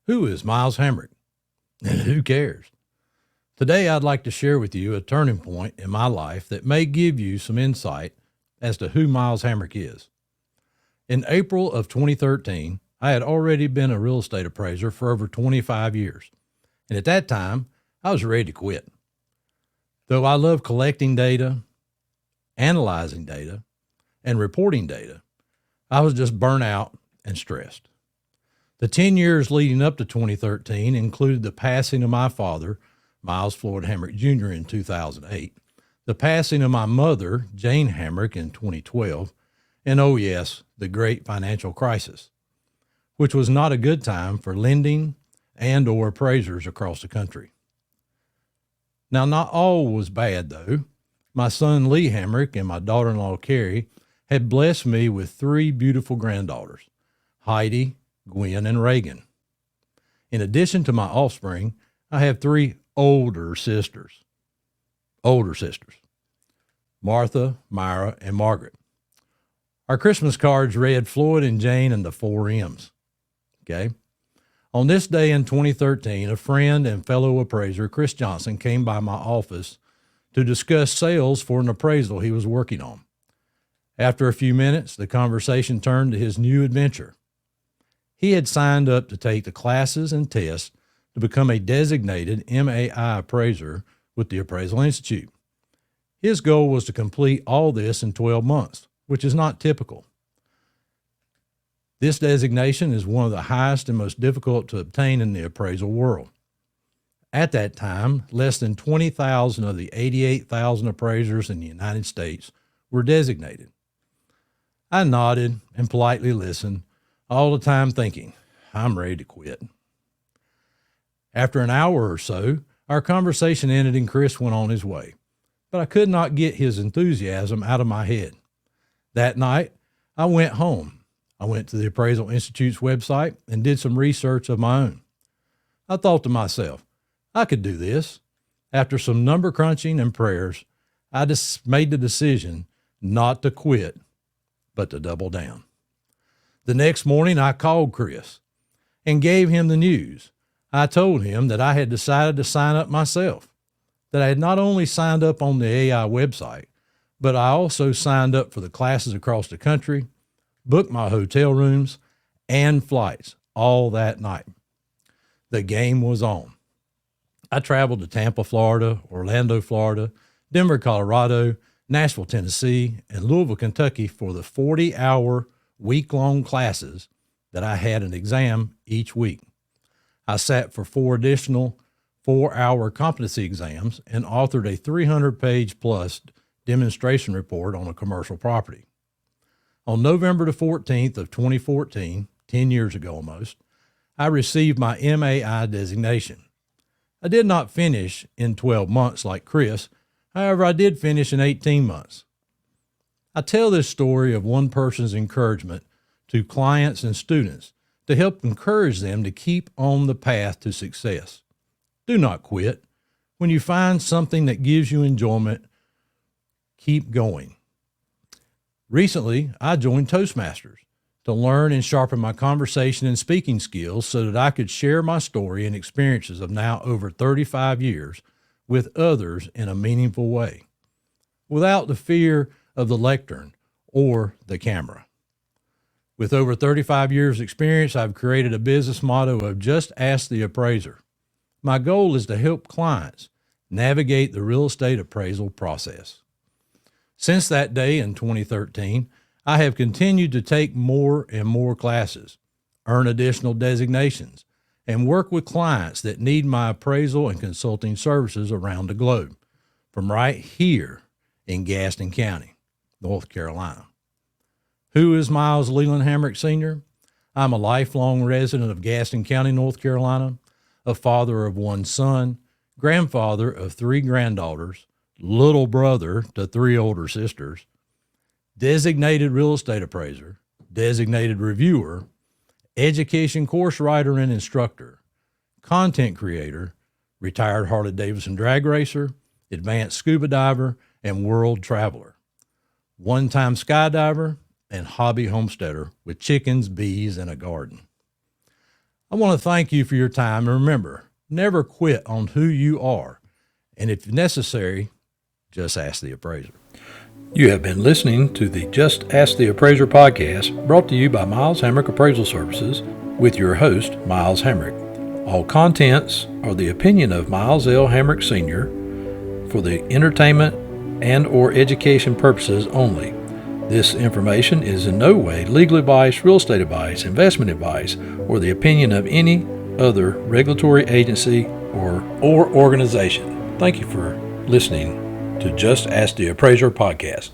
Who is Miles Hamrick? And who cares? Today, I'd like to share with you a turning point in my life that may give you some insight as to who Miles Hamrick is. In April of 2013, I had already been a real estate appraiser for over 25 years. And at that time, I was ready to quit. Though I love collecting data, analyzing data, and reporting data, I was just burnt out and stressed. The 10 years leading up to 2013 included the passing of my father, Miles Floyd Hamrick Jr. in 2008, the passing of my mother, Jane Hamrick, in 2012, and oh yes, the great financial crisis, which was not a good time for lending and or appraisers across the country. Now, not all was bad though. My son Lee Hamrick and my daughter-in-law Carrie had blessed me with 3 beautiful granddaughters, Heidi, Gwen, and Reagan. In addition to my offspring, I have 3 older sisters, Martha, Myra, and Margaret. Our Christmas cards read Floyd and Jane and the 4 M's. Okay. On this day in 2013, a friend and fellow appraiser, Chris Johnson, came by my office to discuss sales for an appraisal he was working on. After a few minutes, the conversation turned to his new adventure. He had signed up to take the classes and tests to become a designated MAI appraiser with the Appraisal Institute. His goal was to complete all this in 12 months, which is not typical. This designation is one of the highest and most difficult to obtain in the appraisal world. At that time, less than 20,000 of the 88,000 appraisers in the United States were designated. I nodded and politely listened, all the time thinking, I'm ready to quit. After an hour or so, our conversation ended and Chris went on his way, but I could not get his enthusiasm out of my head. That night, I went home. I went to the Appraisal Institute's website and did some research of my own. I thought to myself, I could do this. After some number crunching and prayers, I just made the decision not to quit, but to double down. The next morning, I called Chris and gave him the news. I told him that I had decided to sign up myself, that I had not only signed up on the AI website, but I also signed up for the classes across the country, booked my hotel rooms and flights all that night. The game was on. I traveled to Tampa, Florida, Orlando, Florida, Denver, Colorado, Nashville, Tennessee, and Louisville, Kentucky for the 40-hour week-long classes that I had an exam each week. I sat for 4 additional 4-hour competency exams and authored a 300-page plus demonstration report on a commercial property. On November the 14th of 2014, 10 years ago almost, I received my MAI designation. I did not finish in 12 months like Chris. However, I did finish in 18 months. I tell this story of one person's encouragement to clients and students to help encourage them to keep on the path to success. Do not quit. When you find something that gives you enjoyment, keep going. Recently, I joined Toastmasters to learn and sharpen my conversation and speaking skills so that I could share my story and experiences of now over 35 years with others in a meaningful way, without the fear of the lectern or the camera. With over 35 years experience, I've created a business motto of just ask the appraiser. My goal is to help clients navigate the real estate appraisal process. Since that day in 2013, I have continued to take more and more classes, earn additional designations, and work with clients that need my appraisal and consulting services around the globe, from right here in Gaston County, North Carolina. Who is Miles Leland Hamrick Sr.? I'm a lifelong resident of Gaston County, North Carolina, a father of 1 son, grandfather of 3 granddaughters, little brother to 3 older sisters, designated real estate appraiser, designated reviewer, education course writer and instructor, content creator, retired Harley-Davidson drag racer, advanced scuba diver, and world traveler, one-time skydiver, and hobby homesteader with chickens, bees, and a garden. I want to thank you for your time, and remember, never quit on who you are. And if necessary, just ask the appraiser. You have been listening to the Just Ask the Appraiser podcast, brought to you by Miles Hamrick Appraisal Services with your host, Miles Hamrick. All contents are the opinion of Miles L. Hamrick Sr. for the entertainment and or education purposes only. This information is in no way legal advice, real estate advice, investment advice, or the opinion of any other regulatory agency or organization. Thank you for listening to Just Ask the Appraiser podcast.